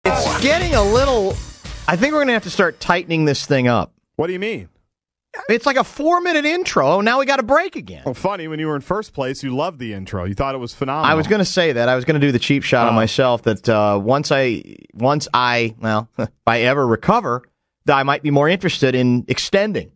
It's getting a little... I think we're going to have to start tightening this thing up. What do you mean? It's like a 4-minute intro. Now we got a break again. Well, funny, when you were in first place, you loved the intro. You thought it was phenomenal. I was going to say that. I was going to do the cheap shot on myself that once I, if I ever recover, that I might be more interested in extending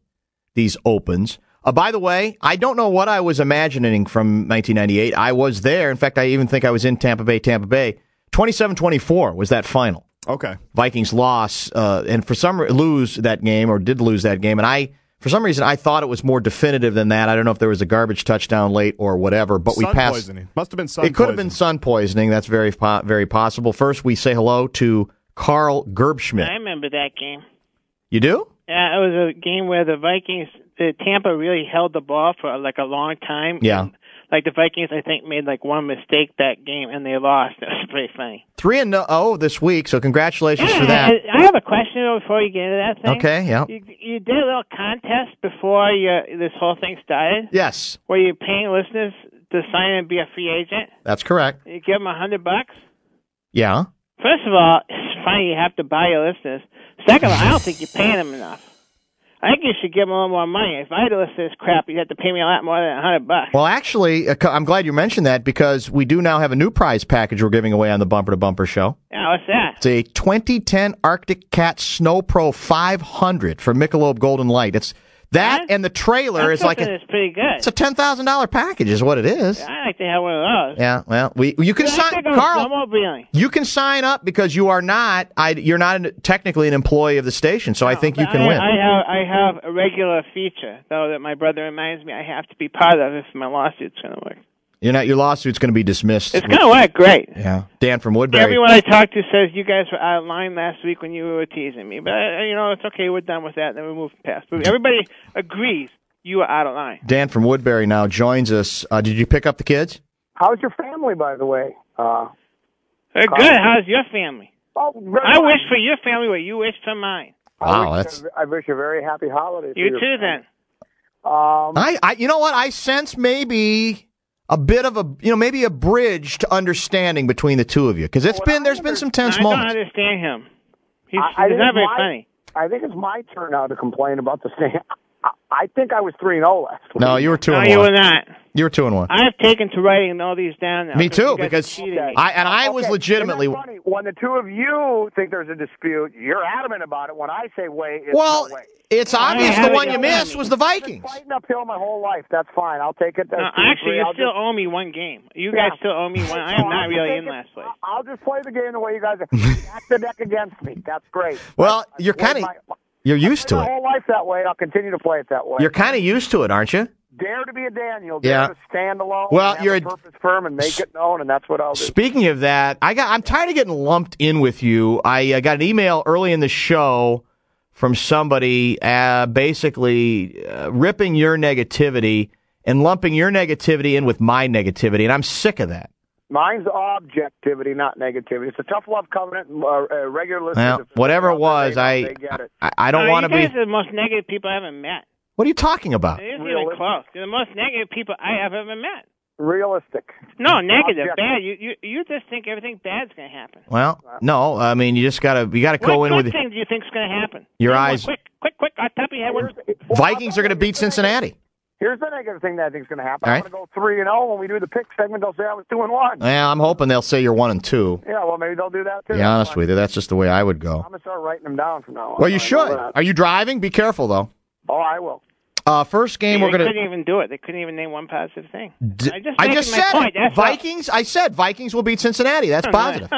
these opens. By the way, I don't know what I was imagining from 1998. I was there. In fact, I even think I was in Tampa Bay. 27-24 was that final. Okay. Vikings loss, and for some lose that game, or did lose that game, and for some reason, I thought it was more definitive than that. I don't know if there was a garbage touchdown late or whatever, but we passed. Poisoning. Must have been sun poisoning. It could have been sun poisoning. That's very possible. First, we say hello to Carl Gerbschmidt. I remember that game. You do? Yeah, it was a game where the Tampa really held the ball for like a long time. Yeah. And, like the Vikings, I think, made like one mistake that game, and they lost. It was pretty funny. 3-0 this week, so congratulations for that. I have a question before you get into that thing. Okay, yeah. You did a little contest before this whole thing started. Yes. Where you're paying listeners to sign and be a free agent. That's correct. You give them $100. Yeah. First of all, it's funny you have to buy your listeners. Second of all, I don't think you're paying them enough. I think you should give them a little more money. If I had to listen to this crap, you'd have to pay me a lot more than $100. Well, actually, I'm glad you mentioned that because we do now have a new prize package we're giving away on the Bumper to Bumper show. Yeah, what's that? It's a 2010 Arctic Cat Snow Pro 500 from Michelob Golden Light. It's that and the trailer is like it's pretty good. It's a $10,000 package, is what it is. Yeah, I like to have one of those. Yeah, well, you can sign, Carl. You can sign up because you are not. You're not technically an employee of the station, so I think you can win. I have a regular feature though that my brother reminds me I have to be part of if my lawsuit's going to work. You're not. Your lawsuit's going to be dismissed. It's going to work great. Yeah. Dan from Woodbury. Everyone I talked to says you guys were out of line last week when you were teasing me. But, it's okay. We're done with that. And then we move past. But everybody agrees you were out of line. Dan from Woodbury now joins us. Did you pick up the kids? How's your family, by the way? They're good. How's your family? Oh, I wish for your family what you wish for mine. Wow, I wish you a very happy holiday. You too, then. You know what? I sense maybe a bit of maybe a bridge to understanding between the two of you because there's been some tense moments. I don't understand him. He's not very funny. I think it's my turn now to complain about the stand. I think I was 3-0 last week. No, you were 2-1. No, you were not. You were 2-1. I have taken to writing all these down now. Me too, because I was legitimately. Isn't that funny? When the two of you think there's a dispute, you're adamant about it. When I say wait, it's no way. It's obvious the one you missed was the Vikings. I've been fighting uphill my whole life. That's fine. I'll take it. Actually, you still owe me one game. You guys still owe me one. I am not really in last place. I'll just play the game the way you guys stack the deck against me. That's great. Well, you're used to it. My whole life that way. I'll continue to play it that way. You're kind of used to it, aren't you? Dare to be a Daniel. Dare to stand alone. Well, you're a purpose firm and make it known, and that's what I'll do. Speaking of that, I'm tired of getting lumped in with you. I got an email early in the show from somebody basically ripping your negativity and lumping your negativity in with my negativity, and I'm sick of that. Mine's objectivity, not negativity. It's a tough love covenant. Regular listeners. Well, whatever it was, I don't want to be. You guys are the most negative people I ever met. What are you talking about? It isn't even close. You're the most negative people I have ever met. Realistic. No, negative, bad. You just think everything bad's going to happen. Well, no. I mean, you just gotta go in with. What thing do you think's going to happen? Your eyes. Quick! On top of your head. Vikings are going to beat Cincinnati. Here's the negative thing that I think is going to happen. All I'm going to go 3-0 when we do the pick segment. They'll say I was 2-1. Yeah, I'm hoping they'll say you're 1-2. Yeah, well, maybe they'll do that too. To be honest with you, that's just the way I would go. I'm going to start writing them down from now on. Well, you should. Are you driving? Be careful though. Oh, I will. First game we're going to. They couldn't even do it. They couldn't even name one positive thing. I just said point. It. Vikings. I said Vikings will beat Cincinnati. That's positive.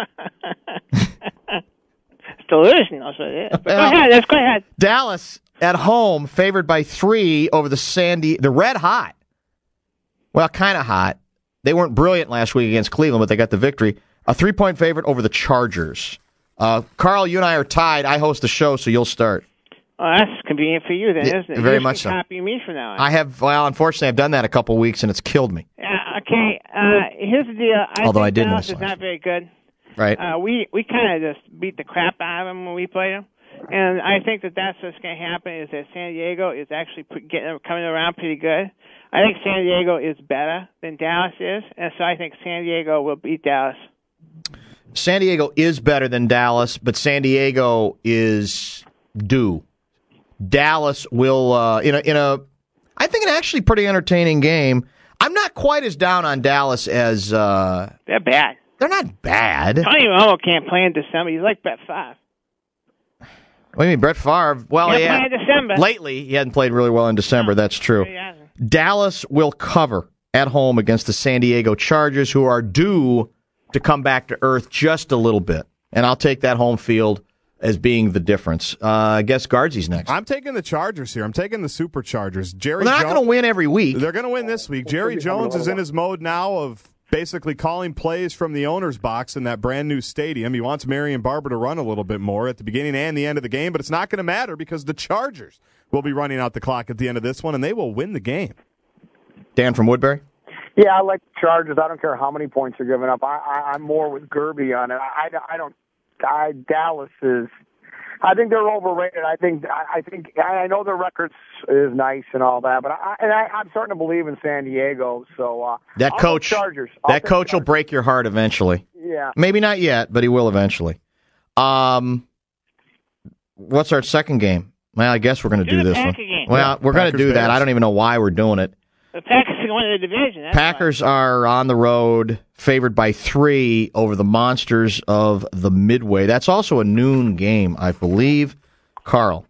It's delusion. That's what it is. But go ahead. Let's go ahead. Dallas at home, favored by 3 over the Red Hot. Well, kind of hot. They weren't brilliant last week against Cleveland, but they got the victory. A 3-point favorite over the Chargers. Carl, you and I are tied. I host the show, so you'll start. Oh, that's convenient for you then, isn't it? Very much so. Copy me from now on. Unfortunately, I've done that a couple weeks, and it's killed me. Okay, here's the deal. Although I did Dallas miss is not very good. Right. We kind of just beat the crap out of them when we played them. And I think that's what's going to happen is that San Diego is actually coming around pretty good. I think San Diego is better than Dallas is, and so I think San Diego will beat Dallas. San Diego is better than Dallas, but San Diego is due. Dallas will, I think, an actually pretty entertaining game. I'm not quite as down on Dallas as... They're bad. They're not bad. Tony Romo can't play in December. He's like Brett Favre. What do you mean, Brett Favre? Well, Play in December. Lately, he hadn't played really well in December. That's true. Dallas will cover at home against the San Diego Chargers, who are due to come back to earth just a little bit. And I'll take that home field as being the difference. I guess Guardsy's next. I'm taking the Chargers here. I'm taking the Superchargers. They're not going to win every week. They're going to win this week. Jerry Jones is in his mode now of basically calling plays from the owner's box in that brand-new stadium. He wants Marion Barber to run a little bit more at the beginning and the end of the game, but it's not going to matter because the Chargers will be running out the clock at the end of this one, and they will win the game. Dan from Woodbury? Yeah, I like the Chargers. I don't care how many points are given up. I'm more with Gerby on it. Dallas is. I think they're overrated. I know their record is nice and all that, but I'm starting to believe in San Diego. So that coach, Chargers. That coach will break your heart eventually. Yeah, maybe not yet, but he will eventually. What's our second game? Well, I guess we're going to do this one. Game. Well, we're going to do that. I don't even know why we're doing it. The Packers are going to the division. Packers are on the road, favored by 3 over the Monsters of the Midway. That's also a noon game, I believe. Carl.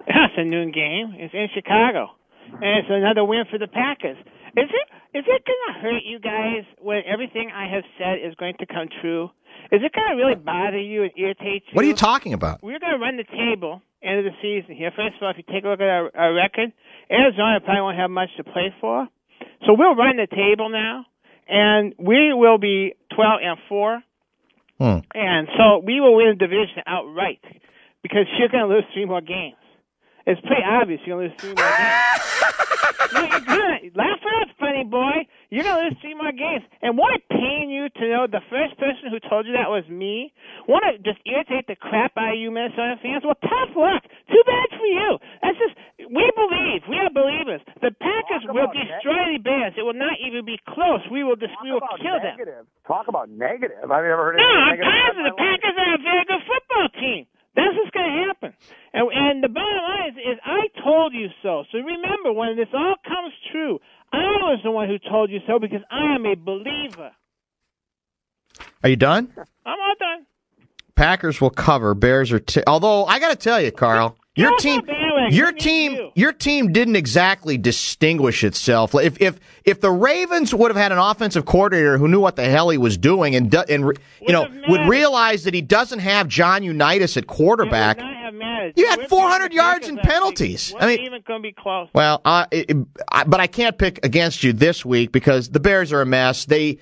Yeah, it's a noon game. It's in Chicago. And it's another win for the Packers. Is it going to hurt you guys when everything I have said is going to come true? Is it going to really bother you and irritate you? What are you talking about? We're going to run the table end of the season here. First of all, if you take a look at our record, Arizona probably won't have much to play for. So we'll run the table now, and we will be 12-4. And so we will win the division outright because you're going to lose 3 more games. It's pretty obvious you're going to lose 3 more games. No, you're good. Laugh at us, funny boy. You're going to lose 3 more games. And won't it pain you to know the first person who told you that was me? Won't it just irritate the crap out of you Minnesota fans? Well, tough luck. Too bad for you. That's just, we believe. We are believers. The Packers will destroy the Bears. It will not even be close. We will kill them. Talk about negative. I've never heard of I'm negative. positive. The Packers are a very good football team. That's what's going to happen. And the bottom line is I told you so. So remember, when this all comes true, I was the one who told you so because I am a believer. Are you done? I'm all done. Packers will cover. Bears are. Although I got to tell you, Carl, your team didn't exactly distinguish itself. If the Ravens would have had an offensive coordinator who knew what the hell he was doing and would realize that he doesn't have John Unitas at quarterback, you had 400 yards in penalties. I mean, even going to be close. Well, but I can't pick against you this week because the Bears are a mess. They're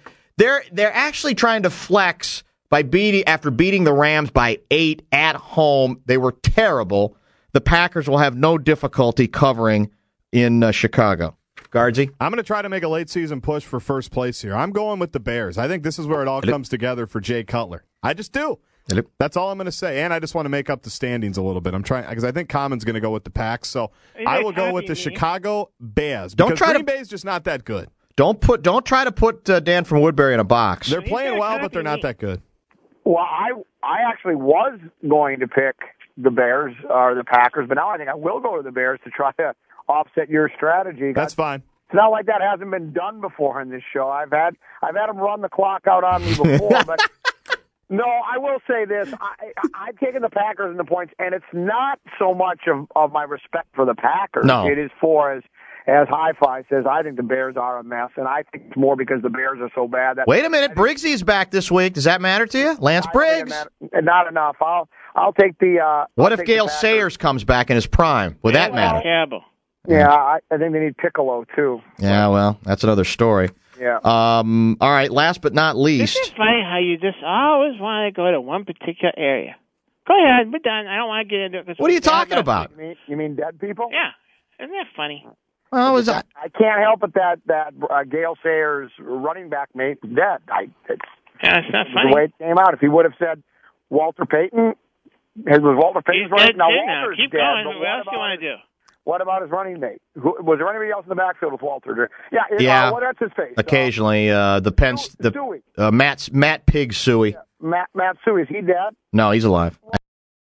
actually trying to flex after beating the Rams by 8 at home. They were terrible. The Packers will have no difficulty covering in Chicago. Guardsy? I'm going to try to make a late-season push for first place here. I'm going with the Bears. I think this is where it all comes together for Jay Cutler. I just do. That's all I'm going to say. And I just want to make up the standings a little bit. I'm trying because I think Common's going to go with the Packs. So I will go with the Chicago Bears. Green Bay's just not that good. Don't try to put Dan from Woodbury in a box. They're playing well, but they're not that good. Well, I actually was going to pick the Bears or the Packers, but now I think I will go to the Bears to try to offset your strategy. That's fine. It's not like that hasn't been done before in this show. I've had them run the clock out on me before, but no, I will say this: I've taken the Packers in the points, and it's not so much of my respect for the Packers. No. It is for as Hi-Fi says, I think the Bears are a mess, and I think it's more because the Bears are so bad. Wait a minute, Briggsy's back this week. Does that matter to you? Lance Briggs? Not enough. I'll take the... what if Gale Sayers comes back in his prime? Would that matter? Terrible. Yeah, I think they need Piccolo, too. Yeah, well, that's another story. Yeah. All right, last but not least... This is funny how you just always want to go to one particular area. Go ahead, we're done. I don't want to get into it. What are you talking about? You mean dead people? Yeah. Isn't that funny? Well, I can't help it that Gale Sayers' running back mate is dead. It's not funny. The way it came out. If he would have said Walter Payton, was Walter Payton's running? Now Walter's Keep dead. going. What else do you want to do? What about his running mate? Was there anybody else in the backfield with Walter? Yeah. Well, that's his face. Occasionally, Matt Pig Suey. Matsui, is he dead? No, he's alive.